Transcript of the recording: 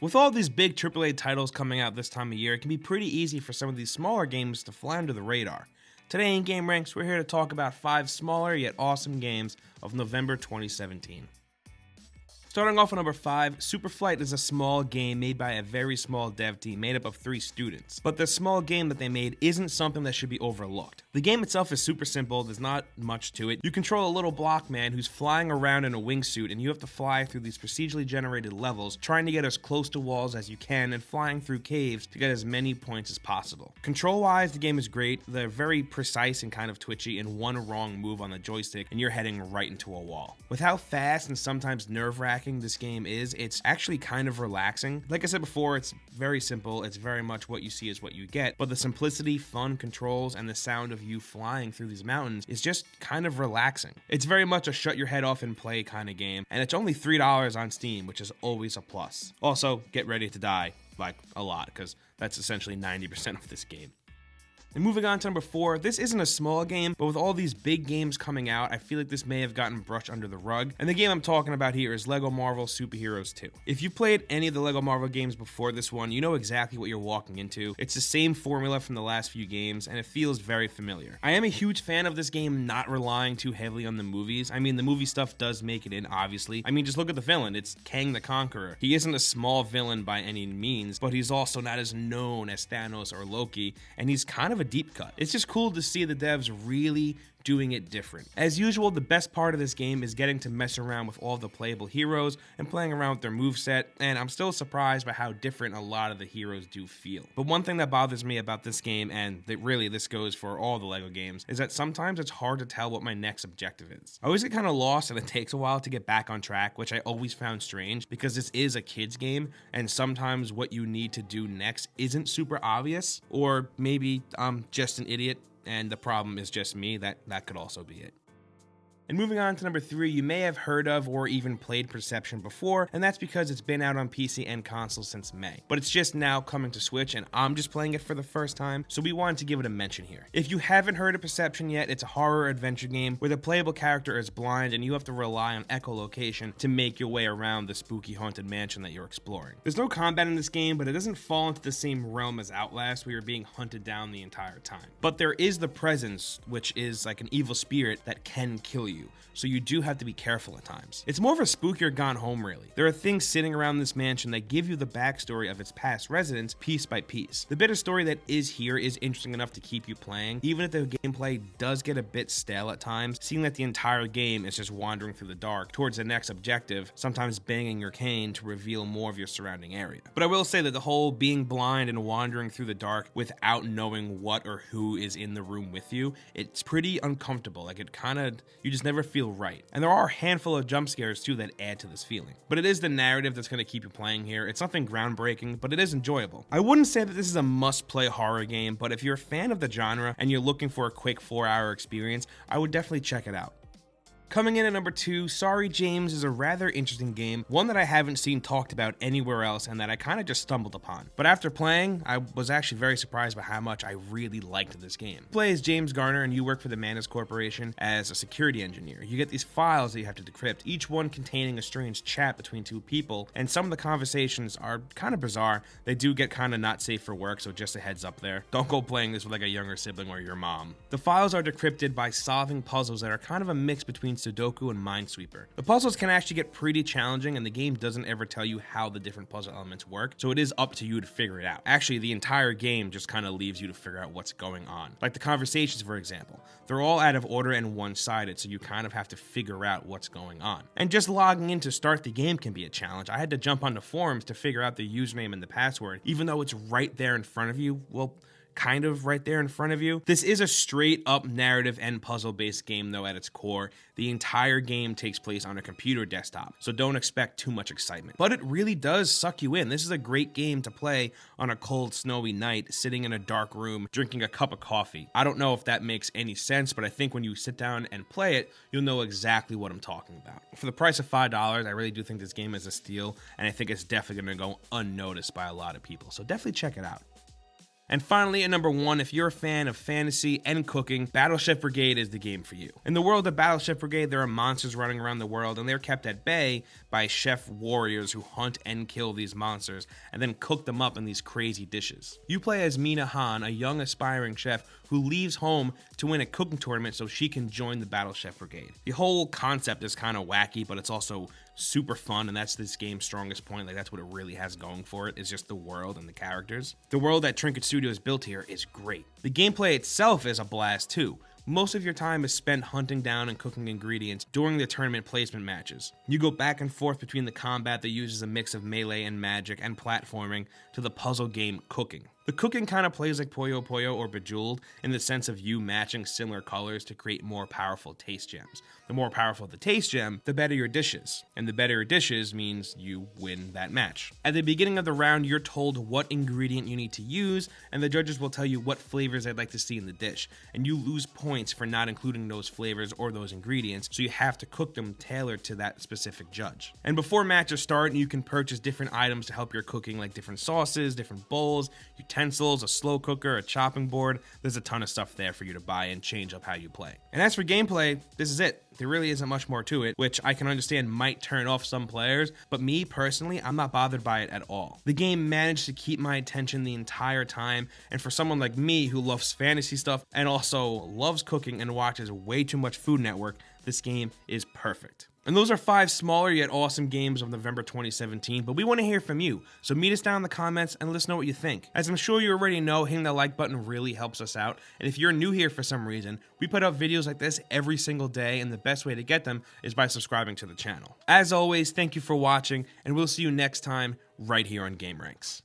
With all these big AAA titles coming out this time of year, it can be pretty easy for some of these smaller games to fly under the radar. Today in GameRanx, we're here to talk about 5 smaller yet awesome games of November 2017. Starting off at number 5, Superflight is a small game made by a very small dev team made up of 3 students. But the small game that they made isn't something that should be overlooked. The game itself is super simple, there's not much to it. You control a little block man who's flying around in a wingsuit, and you have to fly through these procedurally generated levels, trying to get as close to walls as you can and flying through caves to get as many points as possible. Control-wise, the game is great. They're very precise and kind of twitchy, and one wrong move on the joystick and you're heading right into a wall. With how fast and sometimes nerve-wracking this game is, it's actually kind of relaxing. Like I said before, it's very simple, it's very much what you see is what you get, but the simplicity, fun controls, and the sound of you flying through these mountains is just kind of relaxing. It's very much a shut your head off and play kind of game, and it's only $3 on Steam, which is always a plus. Also, get ready to die, like a lot, because that's essentially 90% of this game. And moving on to number 4, this isn't a small game, but with all these big games coming out, I feel like this may have gotten brushed under the rug. And the game I'm talking about here is LEGO Marvel Super Heroes 2. If you played any of the LEGO Marvel games before this one, you know exactly what you're walking into. It's the same formula from the last few games, and it feels very familiar. I am a huge fan of this game not relying too heavily on the movies. I mean, the movie stuff does make it in, obviously. I mean, just look at the villain. It's Kang the Conqueror. He isn't a small villain by any means, but he's also not as known as Thanos or Loki, and he's kind of a deep cut. It's just cool to see the devs really doing it different. As usual, the best part of this game is getting to mess around with all the playable heroes and playing around with their moveset, and I'm still surprised by how different a lot of the heroes do feel. But one thing that bothers me about this game, and really this goes for all the LEGO games, is that sometimes it's hard to tell what my next objective is. I always get kind of lost and it takes a while to get back on track, which I always found strange because this is a kid's game, and sometimes what you need to do next isn't super obvious, or maybe I'm just an idiot and the problem is just me. That could also be it. And moving on to number 3, you may have heard of or even played Perception before, and that's because it's been out on PC and console since May. But it's just now coming to Switch, and I'm just playing it for the first time, so we wanted to give it a mention here. If you haven't heard of Perception yet, it's a horror adventure game where the playable character is blind and you have to rely on echolocation to make your way around the spooky haunted mansion that you're exploring. There's no combat in this game, but it doesn't fall into the same realm as Outlast, where you're being hunted down the entire time. But there is the presence, which is like an evil spirit that can kill you. So you do have to be careful at times. It's more of a spookier Gone Home, really. There are things sitting around this mansion that give you the backstory of its past residents piece by piece. The bit of story that is here is interesting enough to keep you playing, even if the gameplay does get a bit stale at times, seeing that the entire game is just wandering through the dark towards the next objective, sometimes banging your cane to reveal more of your surrounding area. But I will say that the whole being blind and wandering through the dark without knowing what or who is in the room with you, it's pretty uncomfortable. Like you just never feel right. And there are a handful of jump scares too that add to this feeling. But it is the narrative that's going to keep you playing here. It's nothing groundbreaking, but it is enjoyable. I wouldn't say that this is a must-play horror game, but if you're a fan of the genre and you're looking for a quick 4-hour experience, I would definitely check it out. Coming in at number 2, Sorry James is a rather interesting game, one that I haven't seen talked about anywhere else and that I kind of just stumbled upon. But after playing, I was actually very surprised by how much I really liked this game. You play as James Garner and you work for the Manus Corporation as a security engineer. You get these files that you have to decrypt, each one containing a strange chat between 2 people, and some of the conversations are kind of bizarre. They do get kind of not safe for work, so just a heads up there. Don't go playing this with like a younger sibling or your mom. The files are decrypted by solving puzzles that are kind of a mix between Sudoku and Minesweeper. The puzzles can actually get pretty challenging, and the game doesn't ever tell you how the different puzzle elements work, so it is up to you to figure it out. Actually, the entire game just kind of leaves you to figure out what's going on. Like the conversations, for example. They're all out of order and one-sided, so you kind of have to figure out what's going on. And just logging in to start the game can be a challenge. I had to jump onto forums to figure out the username and the password, even though it's right there in front of you. Well, kind of right there in front of you. This is a straight up narrative and puzzle based game though at its core. The entire game takes place on a computer desktop, so don't expect too much excitement. But it really does suck you in. This is a great game to play on a cold, snowy night, sitting in a dark room, drinking a cup of coffee. I don't know if that makes any sense, but I think when you sit down and play it, you'll know exactly what I'm talking about. For the price of $5, I really do think this game is a steal, and I think it's definitely going to go unnoticed by a lot of people, so definitely check it out. And finally, at number 1, if you're a fan of fantasy and cooking, Battleshipburgade is the game for you. In the world of Battleshipburgade, there are monsters running around the world, and they're kept at bay by chef warriors who hunt and kill these monsters, and then cook them up in these crazy dishes. You play as Mina Han, a young aspiring chef who leaves home to win a cooking tournament so she can join the Battleshipburgade. The whole concept is kind of wacky, but it's also super fun, and that's this game's strongest point. Like, that's what it really has going for it, is just the world and the characters. The world that Trinket Studios built here is great. The gameplay itself is a blast too. Most of your time is spent hunting down and cooking ingredients during the tournament placement matches. You go back and forth between the combat that uses a mix of melee and magic and platforming to the puzzle game cooking. The cooking kind of plays like Puyo Puyo or Bejeweled in the sense of you matching similar colors to create more powerful taste gems. The more powerful the taste gem, the better your dishes. And the better your dishes means you win that match. At the beginning of the round, you're told what ingredient you need to use, and the judges will tell you what flavors they'd like to see in the dish. And you lose points for not including those flavors or those ingredients, so you have to cook them tailored to that specific judge. And before matches start, you can purchase different items to help your cooking, like different sauces, different bowls, utensils, a slow cooker, a chopping board. There's a ton of stuff there for you to buy and change up how you play. And as for gameplay, this is it. There really isn't much more to it, which I can understand might turn off some players, but me personally, I'm not bothered by it at all. The game managed to keep my attention the entire time, and for someone like me who loves fantasy stuff and also loves cooking and watches way too much Food Network, this game is perfect. And those are 5 smaller yet awesome games of November 2017, but we want to hear from you, so meet us down in the comments and let us know what you think. As I'm sure you already know, hitting the like button really helps us out, and if you're new here for some reason, we put out videos like this every single day, and the best way to get them is by subscribing to the channel. As always, thank you for watching, and we'll see you next time right here on gameranx.